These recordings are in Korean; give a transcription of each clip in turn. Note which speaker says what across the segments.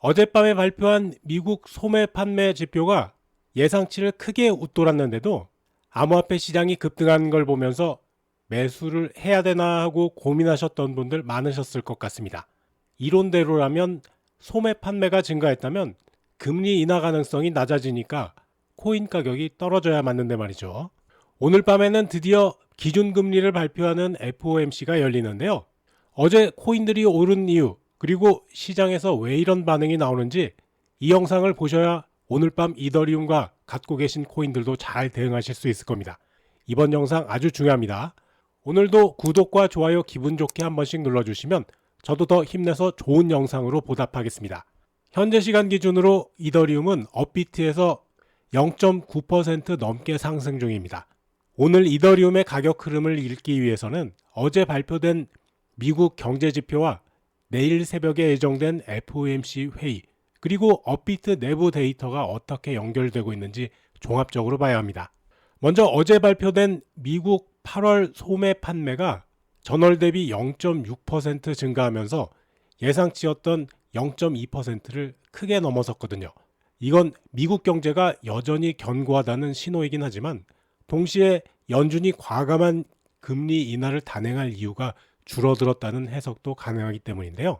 Speaker 1: 어젯밤에 발표한 미국 소매 판매 지표가 예상치를 크게 웃돌았는데도 암호화폐 시장이 급등한 걸 보면서 매수를 해야 되나 하고 고민하셨던 분들 많으셨을 것 같습니다. 이론대로라면 소매 판매가 증가했다면 금리 인하 가능성이 낮아지니까 코인 가격이 떨어져야 맞는데 말이죠. 오늘 밤에는 드디어 기준금리를 발표하는 FOMC가 열리는데요. 어제 코인들이 오른 이유, 그리고 시장에서 왜 이런 반응이 나오는지 이 영상을 보셔야 오늘 밤 이더리움과 갖고 계신 코인들도 잘 대응하실 수 있을 겁니다. 이번 영상 아주 중요합니다. 오늘도 구독과 좋아요 기분 좋게 한 번씩 눌러주시면 저도 더 힘내서 좋은 영상으로 보답하겠습니다. 현재 시간 기준으로 이더리움은 업비트에서 0.9% 넘게 상승 중입니다. 오늘 이더리움의 가격 흐름을 읽기 위해서는 어제 발표된 미국 경제지표와 내일 새벽에 예정된 FOMC 회의, 그리고 업비트 내부 데이터가 어떻게 연결되고 있는지 종합적으로 봐야 합니다. 먼저 어제 발표된 미국 8월 소매 판매가 전월 대비 0.6% 증가하면서 예상치였던 0.2%를 크게 넘어섰거든요. 이건 미국 경제가 여전히 견고하다는 신호이긴 하지만 동시에 연준이 과감한 금리 인하를 단행할 이유가 줄어들었다는 해석도 가능하기 때문인데요.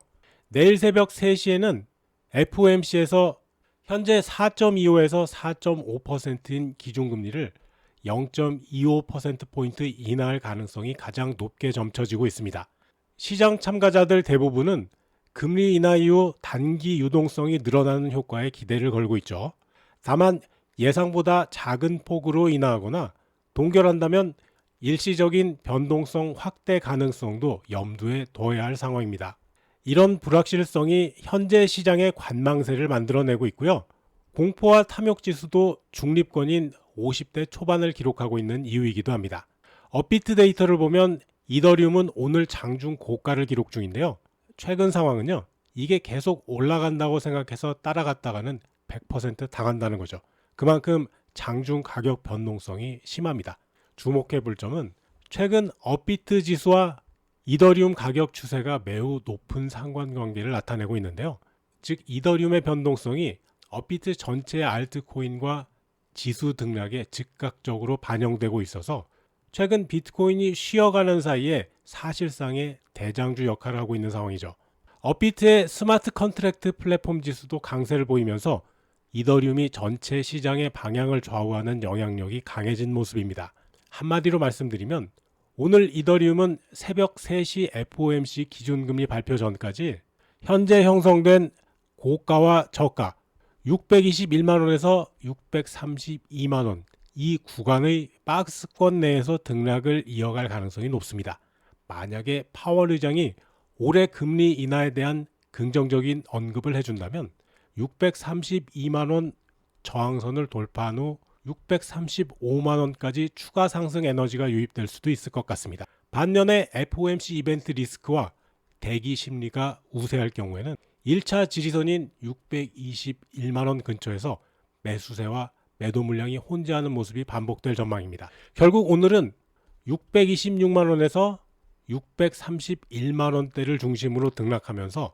Speaker 1: 내일 새벽 3시에는 FOMC에서 현재 4.25에서 4.5%인 기준금리를 0.25%포인트 인하할 가능성이 가장 높게 점쳐지고 있습니다. 시장 참가자들 대부분은 금리 인하 이후 단기 유동성이 늘어나는 효과에 기대를 걸고 있죠. 다만 예상보다 작은 폭으로 인하하거나 동결한다면 일시적인 변동성 확대 가능성도 염두에 둬야 할 상황입니다. 이런 불확실성이 현재 시장의 관망세를 만들어내고 있고요. 공포와 탐욕 지수도 중립권인 50대 초반을 기록하고 있는 이유이기도 합니다. 업비트 데이터를 보면 이더리움은 오늘 장중 고가를 기록 중인데요. 최근 상황은요, 이게 계속 올라간다고 생각해서 따라갔다가는 100% 당한다는 거죠. 그만큼 장중 가격 변동성이 심합니다. 주목해 볼 점은 최근 업비트 지수와 이더리움 가격 추세가 매우 높은 상관관계를 나타내고 있는데요. 즉 이더리움의 변동성이 업비트 전체 알트코인과 지수 등락에 즉각적으로 반영되고 있어서 최근 비트코인이 쉬어가는 사이에 사실상의 대장주 역할을 하고 있는 상황이죠. 업비트의 스마트 컨트랙트 플랫폼 지수도 강세를 보이면서 이더리움이 전체 시장의 방향을 좌우하는 영향력이 강해진 모습입니다. 한마디로 말씀드리면 오늘 이더리움은 새벽 3시 FOMC 기준금리 발표 전까지 현재 형성된 고가와 저가 621만원에서 632만원 이 구간의 박스권 내에서 등락을 이어갈 가능성이 높습니다. 만약에 파월 의장이 올해 금리 인하에 대한 긍정적인 언급을 해준다면 632만원 저항선을 돌파한 후 635만원까지 추가 상승 에너지가 유입될 수도 있을 것 같습니다. 반면에 FOMC 이벤트 리스크와 대기 심리가 우세할 경우에는 1차 지지선인 621만원 근처에서 매수세와 매도 물량이 혼재하는 모습이 반복될 전망입니다. 결국 오늘은 626만원에서 631만원대를 중심으로 등락하면서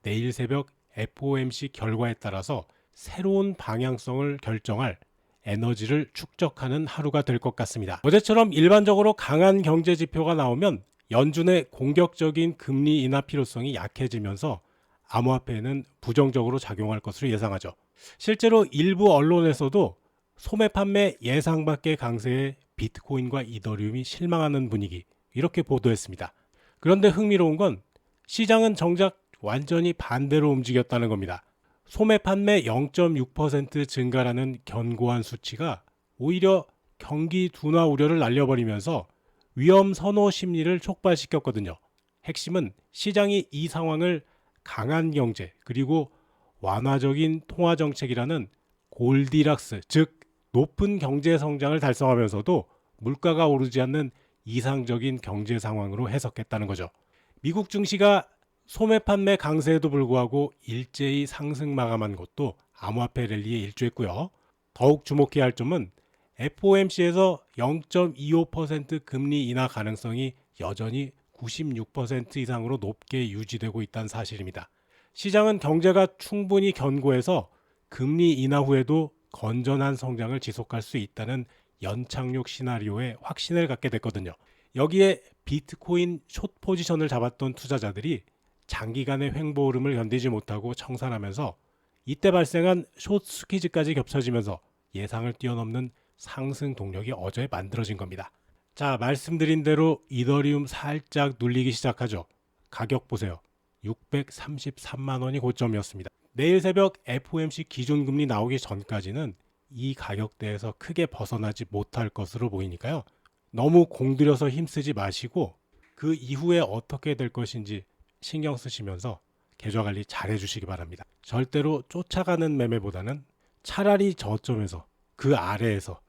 Speaker 1: 내일 새벽 FOMC 결과에 따라서 새로운 방향성을 결정할 에너지를 축적하는 하루가 될 것 같습니다. 어제처럼 일반적으로 강한 경제 지표가 나오면 연준의 공격적인 금리 인하 필요성이 약해지면서 암호화폐에는 부정적으로 작용할 것으로 예상하죠. 실제로 일부 언론에서도 소매 판매 예상 밖의 강세에 비트코인과 이더리움이 실망하는 분위기 이렇게 보도했습니다. 그런데 흥미로운 건 시장은 정작 완전히 반대로 움직였다는 겁니다. 소매 판매 0.6% 증가라는 견고한 수치가 오히려 경기 둔화 우려를 날려버리면서 위험 선호 심리를 촉발시켰거든요. 핵심은 시장이 이 상황을 강한 경제 그리고 완화적인 통화 정책이라는 골디락스, 즉 높은 경제 성장을 달성하면서도 물가가 오르지 않는 이상적인 경제 상황으로 해석했다는 거죠. 미국 증시가 소매 판매 강세에도 불구하고 일제히 상승 마감한 것도 암호화폐 랠리에 일조했고요. 더욱 주목해야 할 점은 FOMC에서 0.25% 금리 인하 가능성이 여전히 96% 이상으로 높게 유지되고 있다는 사실입니다. 시장은 경제가 충분히 견고해서 금리 인하 후에도 건전한 성장을 지속할 수 있다는 연착륙 시나리오에 확신을 갖게 됐거든요. 여기에 비트코인 숏 포지션을 잡았던 투자자들이 장기간의 횡보 흐름을 견디지 못하고 청산하면서 이때 발생한 숏 스퀴즈까지 겹쳐지면서 예상을 뛰어넘는 상승 동력이 어제 만들어진 겁니다. 자, 말씀드린 대로 이더리움 살짝 눌리기 시작하죠. 가격 보세요. 633만 원이 고점이었습니다. 내일 새벽 FOMC 기준금리 나오기 전까지는 이 가격대에서 크게 벗어나지 못할 것으로 보이니까요. 너무 공들여서 힘쓰지 마시고 그 이후에 어떻게 될 것인지 신경 쓰시면서 계좌 관리 잘 해주시기 바랍니다. 절대로 쫓아가는 매매보다는 차라리 저점에서 그 아래에서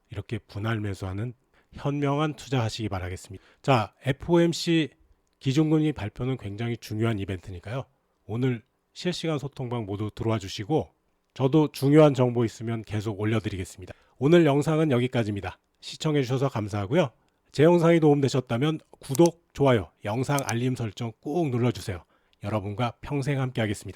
Speaker 1: 이렇게 분할 매수하는 현명한 투자하시기 바라겠습니다. 자, FOMC 기준금리 발표는 굉장히 중요한 이벤트니까요. 오늘 실시간 소통방 모두 들어와 주시고 저도 중요한 정보 있으면 계속 올려드리겠습니다. 오늘 영상은 여기까지입니다. 시청해 주셔서 감사하고요. 제 영상이 도움되셨다면 구독, 좋아요, 영상 알림 설정 꾹 눌러주세요. 여러분과 평생 함께 하겠습니다.